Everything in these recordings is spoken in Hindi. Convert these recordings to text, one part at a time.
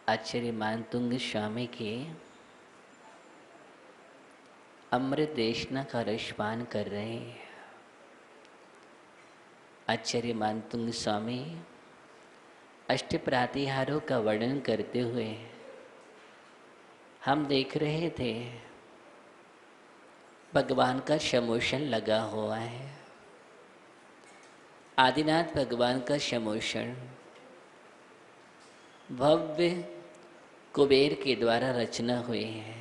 आचार्य मानतुंग स्वामी के अमृत देशना का रसपान कर रहे हैं। आचार्य मानतुंग स्वामी अष्ट प्रातिहारों का वर्णन करते हुए हम देख रहे थे भगवान का समोशन लगा हुआ है। आदिनाथ भगवान का समोशन भव्य कुबेर के द्वारा रचना हुई है।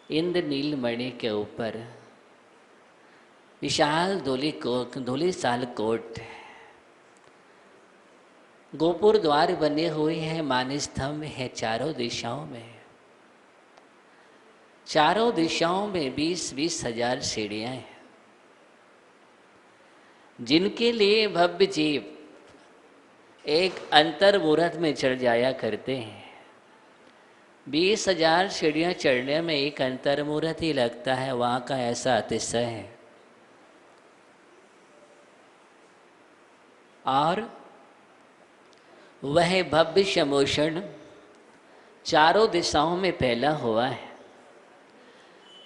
इंद्र नीलमणि के ऊपर विशाल धूली साल कोट, गोपुर द्वार बने हुए हैं, मानस्तंभ है चारों दिशाओं में। चारों दिशाओं में 20-20 हजार सीढ़ियां हैं, जिनके लिए भव्य जीव एक अंतर मुहूर्त में चढ़ जाया करते हैं। 20,000 सीढ़ियां चढ़ने में एक अंतर मुहूर्त ही लगता है। वहाँ का ऐसा अतिशय है। और वह भव्य समोशन चारों दिशाओं में फैला हुआ है।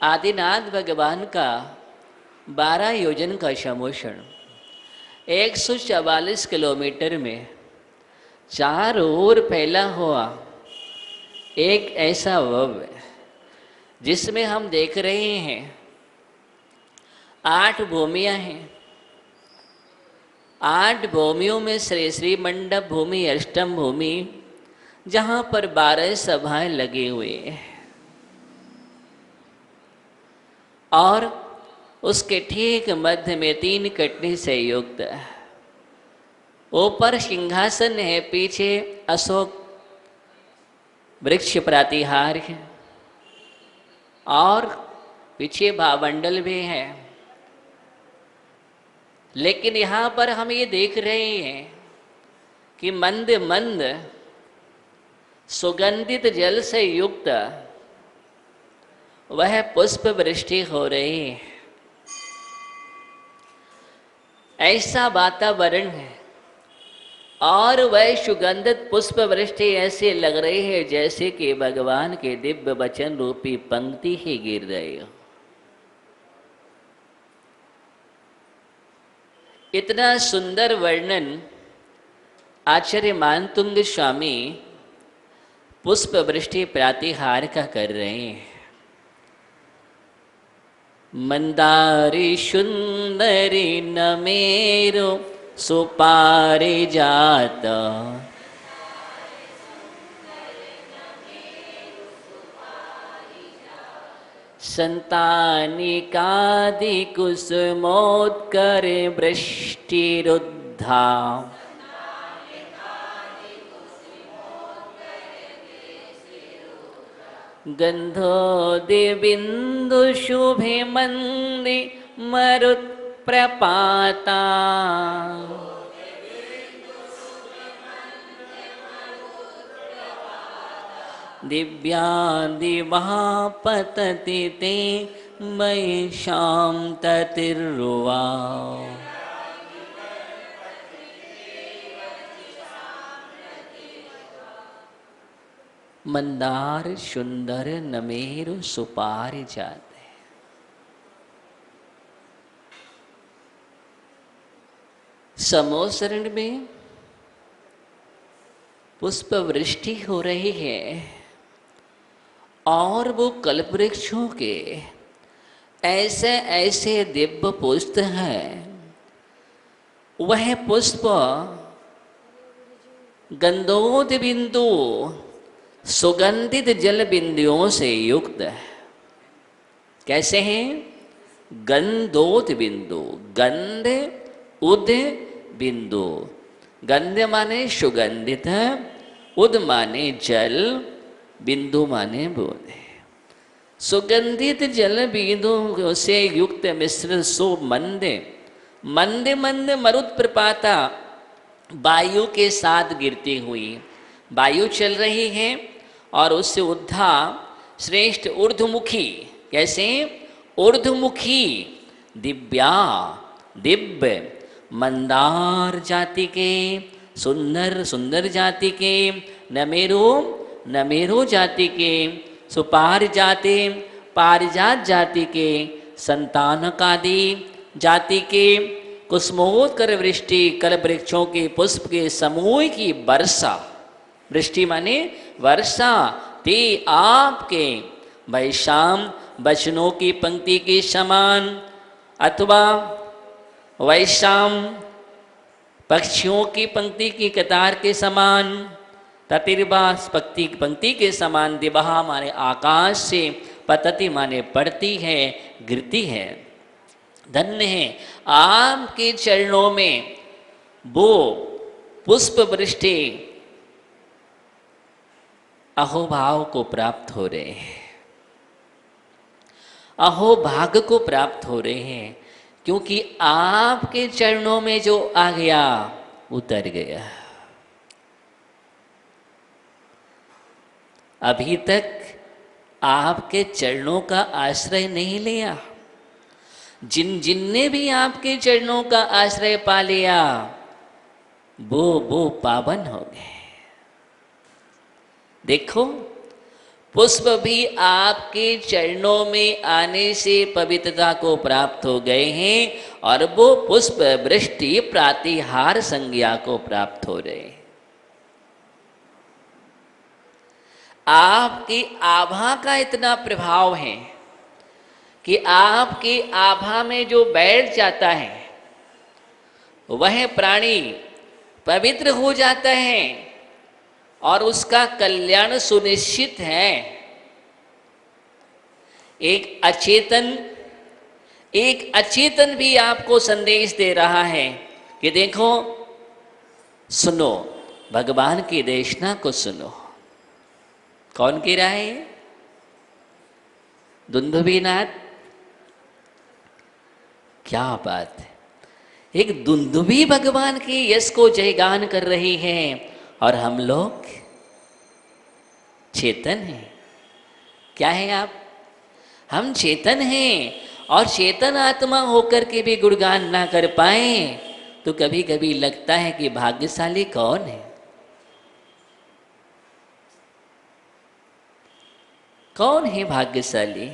आदिनाथ भगवान का 12 योजन का समोशन 144 किलोमीटर में चारों ओर फैला हुआ एक ऐसा भव्य, जिसमें हम देख रहे हैं 8 भूमियां हैं। 8 भूमियों में श्री मंडप भूमि, अष्टम भूमि, जहाँ पर 12 सभाएं लगे हुए हैं। और उसके ठीक मध्य में 3 कटनी से युक्त ऊपर सिंहासन है, पीछे अशोक वृक्ष प्रातिहार है और पीछे भावमंडल भी है। लेकिन यहाँ पर हम ये देख रहे हैं कि मंद मंद सुगंधित जल से युक्त वह पुष्प वृष्टि हो रही है। ऐसा वातावरण है और वह सुगंधित पुष्प वृष्टि ऐसे लग रही है जैसे कि भगवान के दिव्य वचन रूपी पंक्ति ही गिर रही हो। इतना सुंदर वर्णन आचार्य मानतुंग स्वामी पुष्प वृष्टि प्रातिहार का कर रहे हैं। मंदारी सुंदरी नमेरो सुपारिजात, संतानिकादि कुसुमोत्करे वृष्टिरुद्धा, गंधोदिबिंदु शुभे मंदि मरुत्प्रपाता, दिव्यादि महापतति ते मयि शाम ततिर्वा, मंदार सुंदर नमेरु सुपारिजात। समोसरण में पुष्प वृष्टि हो रही है और वो कल्पवृक्षों के ऐसे ऐसे दिव्य पुष्प हैं। वह पुष्प गंधोद बिंदु सुगंधित जल बिंदुओं से युक्त है। कैसे हैं? गंधोद बिंदु, गंध उद बिंदु। गंध माने सुगंधित है, उद माने जल, बिंदु माने बूंद। सुगंधित जल बिंदु से युक्त मिश्र सो मंद मंद मंद मरुत प्रपाता, वायु के साथ गिरती हुई। वायु चल रही है और उससे उद्धा श्रेष्ठ ऊर्ध्वमुखी। कैसे? ऊर्ध्वमुखी दिव्या, दिव्य मंदार जाति के, सुंदर सुंदर जाति के न मेरो जाति के सुपार जाते पारिजात जाति के संतानकादि जाति के कुसुमोत्कर वृष्टि कल वृक्षों के पुष्प के समूह की वर्षा, वृष्टि माने वर्षा, ते आपके वैशाम वचनों की पंक्ति के समान अथवा वैशाम पक्षियों की पंक्ति की कतार के समान, ततिर्बास पंक्ति के समान, दिबहा माने आकाश से, पतति माने पड़ती है, गिरती है। धन्य है आपके चरणों में वो पुष्प वृष्टि अहोभाव को प्राप्त हो रहे हैं, अहोभाग को प्राप्त हो रहे हैं, क्योंकि आपके चरणों में जो आ गया उतर गया। अभी तक आपके चरणों का आश्रय नहीं लिया, जिनने भी आपके चरणों का आश्रय पा लिया वो पावन हो गए। देखो पुष्प भी आपके चरणों में आने से पवित्रता को प्राप्त हो गए हैं और वो पुष्प वृष्टि प्रातिहार संज्ञा को प्राप्त हो रहे हैं। आपकी आभा का इतना प्रभाव है कि आपकी आभा में जो बैठ जाता है वह प्राणी पवित्र हो जाता है और उसका कल्याण सुनिश्चित है। एक अचेतन भी आपको संदेश दे रहा है कि देखो, सुनो, भगवान की देशना को सुनो। कौन कह रहा है? दुंदुभीनाथ। क्या बात है! एक दुंदुभी भगवान की यश को जयगान कर रही है और हम लोग चेतन हैं। क्या है आप? हम चेतन हैं और चेतन आत्मा होकर के भी गुणगान ना कर पाए तो कभी कभी लगता है कि भाग्यशाली कौन है? कौन है भाग्यशाली?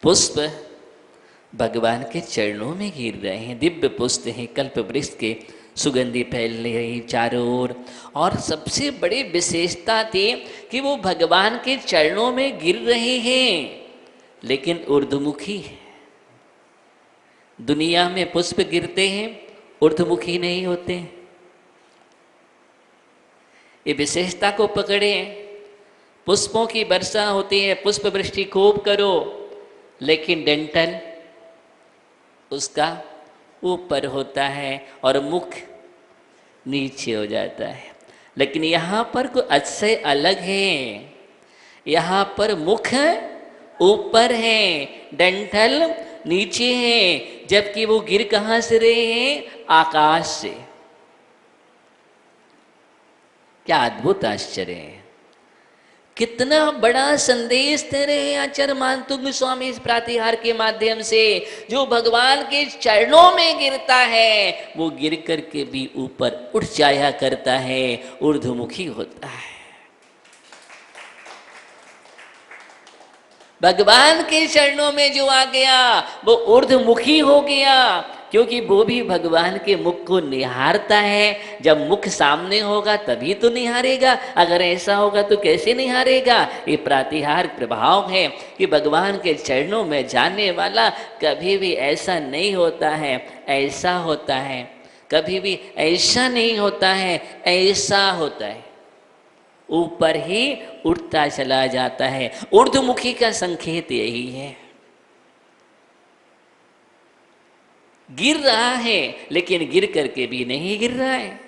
पुष्प भगवान के चरणों में गिर रहे हैं, दिव्य पुष्प हैं, कल्प वृक्ष के सुगंधी फैल रही चारों ओर। और सबसे बड़ी विशेषता थी कि वो भगवान के चरणों में गिर रहे हैं लेकिन ऊर्ध्वमुखी है। दुनिया में पुष्प गिरते हैं, ऊर्ध्वमुखी नहीं होते। ये विशेषता को पकड़े। पुष्पों की वर्षा होती है, पुष्प वृष्टि खूब करो, लेकिन डंठल उसका ऊपर होता है और मुख नीचे हो जाता है। लेकिन यहाँ पर कोई अतिशय अलग है। यहाँ पर मुख ऊपर है, डंठल नीचे है, जबकि वो गिर कहाँ से रहे हैं? आकाश से। क्या अद्भुत आश्चर्य है! कितना बड़ा संदेश दे रहे हैं आचार्य मानतुंग स्वामी इस प्रातिहार के माध्यम से। जो भगवान के चरणों में गिरता है वो गिर करके भी ऊपर उठ जाया करता है, ऊर्ध्वमुखी होता है। भगवान के चरणों में जो आ गया वो ऊर्ध्वमुखी हो गया, क्योंकि वो भी भगवान के मुख को निहारता है। जब मुख सामने होगा तभी तो निहारेगा, अगर ऐसा होगा तो कैसे निहारेगा? ये प्रातिहार प्रभाव है कि भगवान के चरणों में जाने वाला कभी भी ऐसा नहीं होता है, ऐसा होता है, कभी भी ऐसा नहीं होता है, ऐसा होता है, ऊपर ही उठता चला जाता है। ऊर्ध्वमुखी का संकेत यही है। गिर रहा है लेकिन गिर करके भी नहीं गिर रहा है।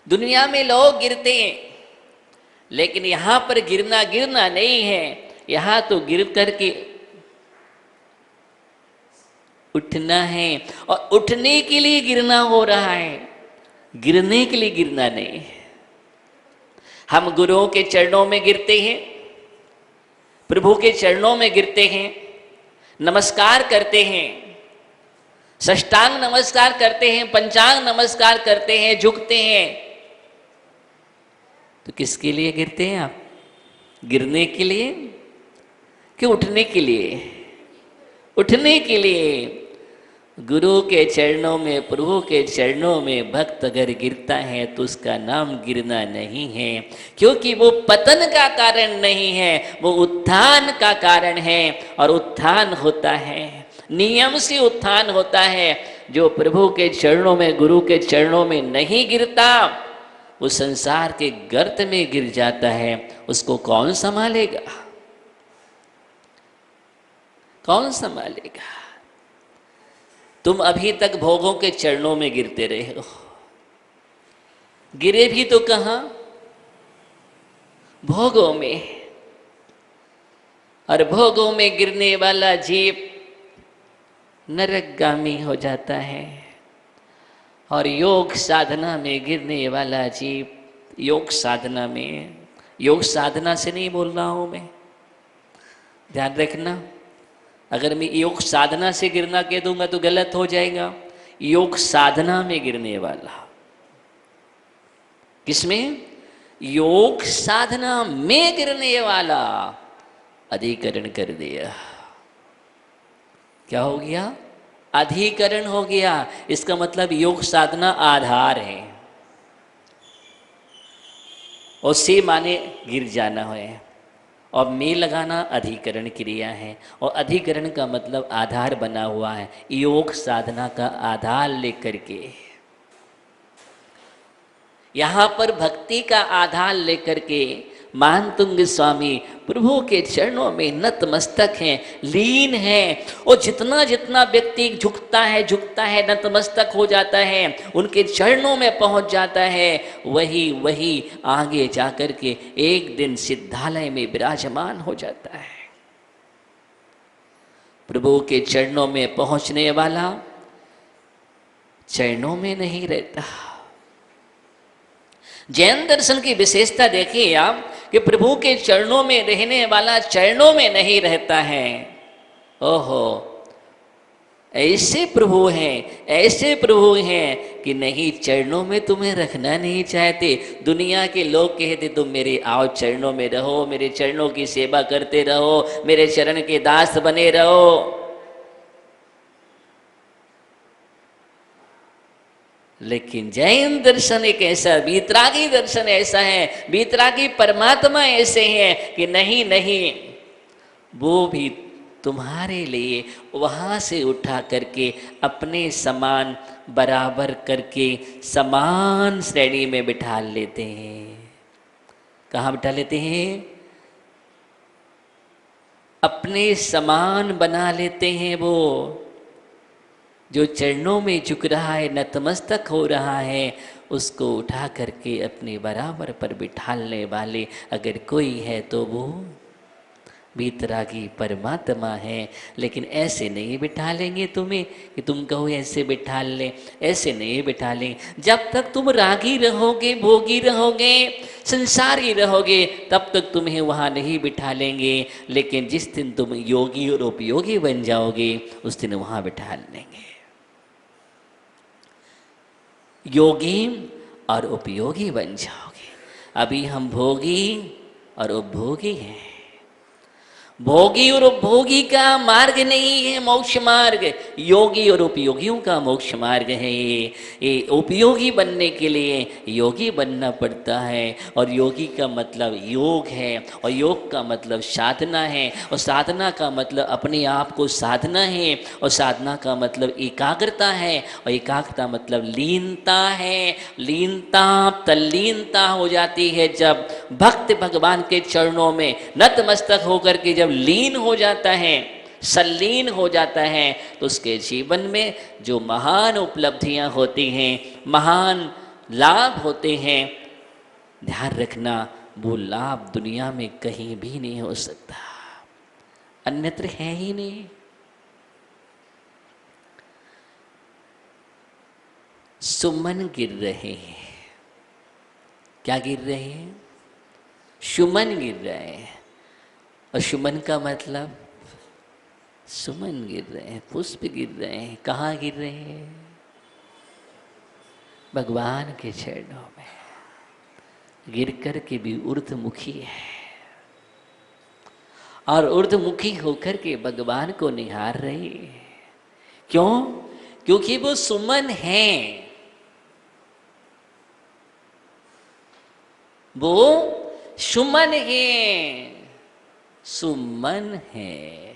दुनिया में लोग गिरते हैं लेकिन यहां पर गिरना नहीं है, यहां तो गिर करके उठना है और उठने के लिए गिरना हो रहा है, गिरने के लिए गिरना नहीं है। हम गुरुओं के चरणों में गिरते हैं, प्रभु के चरणों में गिरते हैं, नमस्कार करते हैं, साष्टांग नमस्कार करते हैं, पंचांग नमस्कार करते हैं, झुकते हैं, तो किसके लिए गिरते हैं आप? गिरने के लिए कि उठने के लिए? उठने के लिए। गुरु के चरणों में, प्रभु के चरणों में भक्त अगर गिरता है तो उसका नाम गिरना नहीं है, क्योंकि वो पतन का कारण नहीं है, वो उत्थान का कारण है। और उत्थान होता है, नियम से उत्थान होता है। जो प्रभु के चरणों में, गुरु के चरणों में नहीं गिरता, वो संसार के गर्त में गिर जाता है। उसको कौन संभालेगा? कौन संभालेगा? तुम अभी तक भोगों के चरणों में गिरते रहे हो। गिरे भी तो कहाँ? भोगों में। और भोगों में गिरने वाला जीव नरकगामी हो जाता है। और योग साधना में गिरने वाला जीव, योग साधना में, योग साधना से नहीं बोल रहा हूं मैं, ध्यान रखना। अगर मैं योग साधना से गिरना कह दूंगा तो गलत हो जाएगा। योग साधना में गिरने वाला। किसमें? योग साधना में गिरने वाला अधिकरण कर दिया। क्या हो गया? अधिकरण हो गया। इसका मतलब योग साधना आधार है, और से माने गिर जाना है, और में लगाना अधिकरण क्रिया है। और अधिकरण का मतलब आधार बना हुआ है, योग साधना का आधार लेकर के। यहाँ पर भक्ति का आधार लेकर के मानतुंग स्वामी प्रभु के चरणों में नतमस्तक हैं, लीन हैं। और जितना जितना व्यक्ति झुकता है, नतमस्तक हो जाता है, उनके चरणों में पहुंच जाता है, वही वही आगे जाकर के एक दिन सिद्धालय में विराजमान हो जाता है। प्रभु के चरणों में पहुंचने वाला चरणों में नहीं रहता। जैन दर्शन की विशेषता देखिए आप कि प्रभु के चरणों में रहने वाला चरणों में नहीं रहता है। ओहो, ऐसे प्रभु हैं, ऐसे प्रभु हैं कि नहीं, चरणों में तुम्हें रखना नहीं चाहते। दुनिया के लोग कहते तुम मेरे आओ चरणों में रहो, मेरे चरणों की सेवा करते रहो, मेरे चरण के दास बने रहो। लेकिन जैन दर्शन एक ऐसा, वीतरागी दर्शन ऐसा है, वीतरागी परमात्मा ऐसे हैं कि नहीं नहीं, वो भी तुम्हारे लिए वहाँ से उठा करके अपने समान बराबर करके समान श्रेणी में बिठा लेते हैं। कहाँ बिठा लेते हैं? अपने समान बना लेते हैं। वो जो चरणों में झुक रहा है, नतमस्तक हो रहा है, उसको उठा करके अपने बराबर पर बिठाने वाले अगर कोई है तो वो वीतरागी परमात्मा है। लेकिन ऐसे नहीं बिठा लेंगे तुम्हें कि तुम कहो ऐसे बिठा लें, ऐसे नहीं बिठा लें। जब तक तुम रागी रहोगे, भोगी रहोगे, संसारी रहोगे, तब तक तुम्हें वहाँ नहीं बिठा लेंगे। लेकिन जिस दिन तुम योगी और उपयोगी बन जाओगे, उस दिन वहाँ बिठा लेंगे। योगी और उपयोगी बन जाओगे। अभी हम भोगी और उपभोगी हैं। भोगी और उपभोगी का मार्ग नहीं है मोक्ष मार्ग, योगी और उपयोगियों का मोक्ष मार्ग है। ये उपयोगी बनने के लिए योगी बनना पड़ता है। और योगी का मतलब योग है, और योग का मतलब साधना है, और साधना का मतलब अपने आप को साधना है, और साधना का मतलब एकाग्रता है, और एकाग्रता मतलब लीनता है। लीनता तल्लीनता हो जाती है जब भक्त भगवान के चरणों में नतमस्तक होकर के जब लीन हो जाता है, सल्लीन हो जाता है, तो उसके जीवन में जो महान उपलब्धियां होती हैं, महान लाभ होते हैं, ध्यान रखना वो लाभ दुनिया में कहीं भी नहीं हो सकता, अन्यत्र है ही नहीं। सुमन गिर रहे हैं। क्या गिर रहे हैं? सुमन गिर रहे हैं। और सुमन का मतलब सुमन गिर रहे हैं, पुष्प गिर रहे हैं। कहाँ गिर रहे हैं? भगवान के चरणों में। गिर कर के भी ऊर्ध्वमुखी है, और ऊर्ध्वमुखी होकर के भगवान को निहार रही है। क्यों? क्योंकि वो सुमन है। वो सुमन है, सुमन है।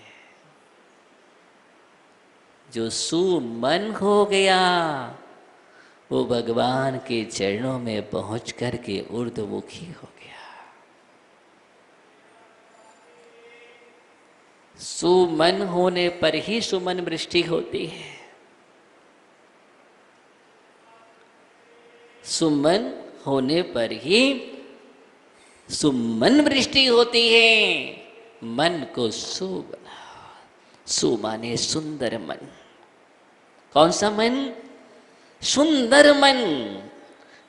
जो सुमन हो गया वो भगवान के चरणों में पहुंच करके ऊर्ध्वमुखी हो गया। सुमन होने पर ही सुमन वृष्टि होती है। सुमन होने पर ही सुमन वृष्टि होती है। मन को सु बनाओ। सु माने सुंदर मन। कौन सा मन? सुंदर मन।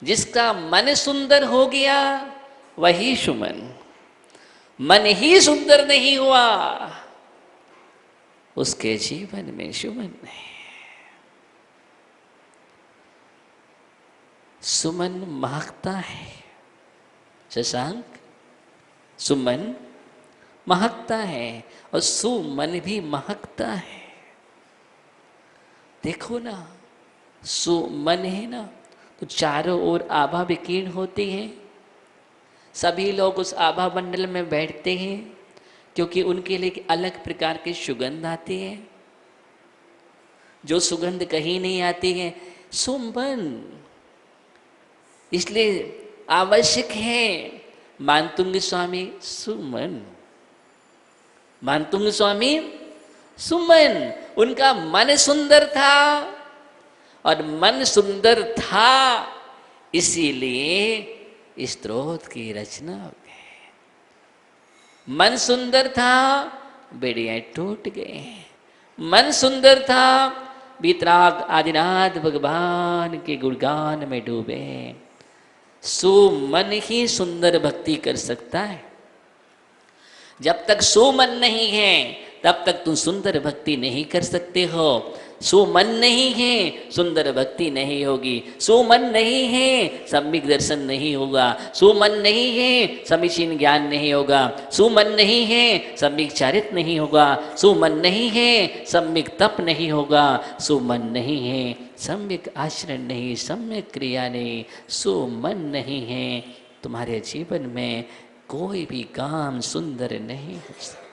जिसका मन सुंदर हो गया वही सुमन। मन ही सुंदर नहीं हुआ, उसके जीवन में सुमन नहीं। सुमन महकता है। शशांक, सुमन महकता है और सुमन भी महकता है। देखो ना, सुमन है ना तो चारों ओर आभा विकीर्ण होती है। सभी लोग उस आभा मंडल में बैठते हैं क्योंकि उनके लिए एक अलग प्रकार की सुगंध आती है, जो सुगंध कहीं नहीं आती है। सुमन इसलिए आवश्यक है। मानतुंग स्वामी सुमन, मानतुंग स्वामी सुमन। उनका मन सुंदर था, और मन सुंदर था इसीलिए स्तोत्र की रचना हो गई। मन सुंदर था, बेड़ियां टूट गए। मन सुंदर था, वितराग आदिनाथ भगवान के गुणगान में डूबे। सुमन ही सुंदर भक्ति कर सकता है। जब तक सुमन नहीं है तब तक तुम सुंदर भक्ति नहीं कर सकते हो। सुमन नहीं है, सुंदर भक्ति नहीं होगी। सुमन नहीं है, सम्यक दर्शन नहीं होगा। सुमन नहीं है, समीचीन ज्ञान नहीं होगा। सुमन नहीं है, सम्यक चारित्र नहीं होगा। सुमन नहीं है, सम्यक तप नहीं होगा। सुमन नहीं है, सम्यक आचरण नहीं, सम्यक क्रिया नहीं। सुमन नहीं है, तुम्हारे जीवन में कोई भी काम सुंदर नहीं हो सकता।